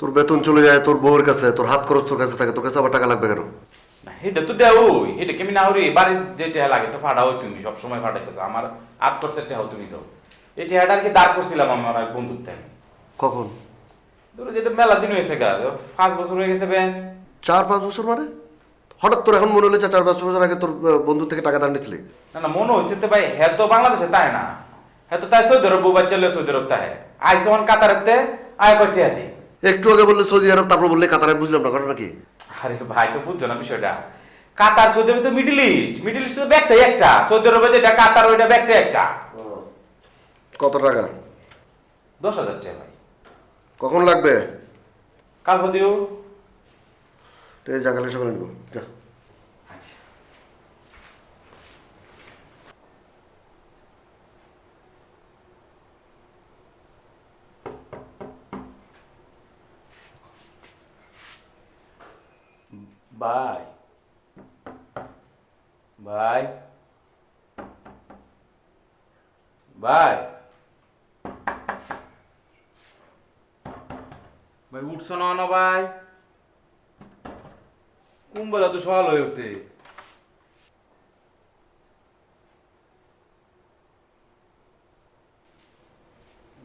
তোর বেতন চলে যায় তোর বউয়ের কাছে, তোর হাত খরচ তোর কাছে থাকে, তোর কাছে আবার টাকা লাগবে কেন? না হেটা তো দেও, হেটা কেমি না হরি বাড়ির যে টেহা লাগে তো ফাটাও তুমি সব সময় ফাটাইতেছো, আমার আট করতে টেহাও তুমি দাও। এই টেহাটা আর কি দাঁড় করছিলাম আমার এক বন্ধুর থেকে। কখন? ধরো যেটা মেলা দিন হয়েছে গা, 5 বছর হয়ে গেছে বেন। 4-5 বছর মানে? হঠাৎ তোর এখন মনে হলো 4-5 বছর আগে তোর বন্ধু থেকে টাকা ধার নিছিলি? না না মনে হচ্ছে তো ভাই, হ্যাঁ তো বাংলাদেশে তাই না, হ্যাঁ তো তাই সৌদি আরব বউ বাচ্চা সৌদি আরব তাই আইসে অন কাতারেতে আয় কয় টেহা দিই। একটু আগে বললে সৌদি আরব, তারপর বললে কাতারে, বুঝলাম না ঘটনা কি? আরে ভাই তো বুঝছো না বিষয়টা, কাতার সৌদি আরব তো মিডল ইস্ট, মিডল ইস্ট তো ব্যাগটাই একটা, সৌদি আরবে যেটা কাতার ওইটা ব্যাগটাই একটা। কত টাকা? 10,000 টাকা ভাই। কখন লাগবে? কাল দিও। জাগালে সকালে নিবো, যা। আচ্ছা বাই বাই বাই ভাই উঠছো না না ভাই, কুম্বলা তো সকাল হয়ে উঠছে।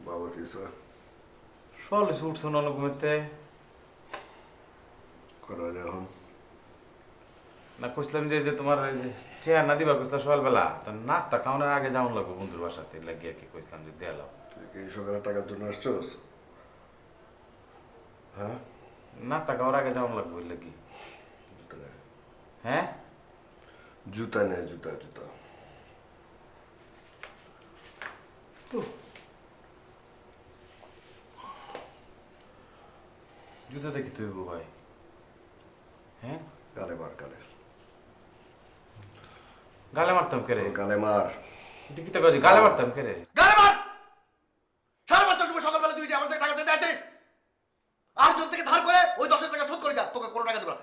বাবা কি স্যার সকাল হয়েছে, উঠছো না না ঘুমেতে? করা যায় এখন? না কইছিলাম যে যে তোমার চেয়ার না দিবা, কইছিলাম সকালবেলা তো নাস্তা খাওয়ানোর আগে যাওয়ান লাগবো বন্ধুর বাসাতে লাগিয়ে আর কি, কইছিলাম যে দেয়ালাম। তুই কি এই সকালে টাকার জন্য আসছোস? হ্যাঁ, নাস্তা খাওয়ার আগে যাওয়ান লাগবো ওই লাগি। জুতা নে, হ্যাঁ জুতা নে, জুতা জুতা। জুতা দেখি তুই ভাই। হ্যাঁ গালে মার, গালে গালে মারতাম কে রে? গালে মার। এটা কি তা কাজে গালে মারতাম কে রে? গালে মার! 5:30 সময় সকালবেলা তুই যে আমাদের টাকা দিতে আছে, আর তোর থেকে ধার করে ওই 10,000 টাকা শোধ করে যা, তোকে কোনো টাকা দেবো না।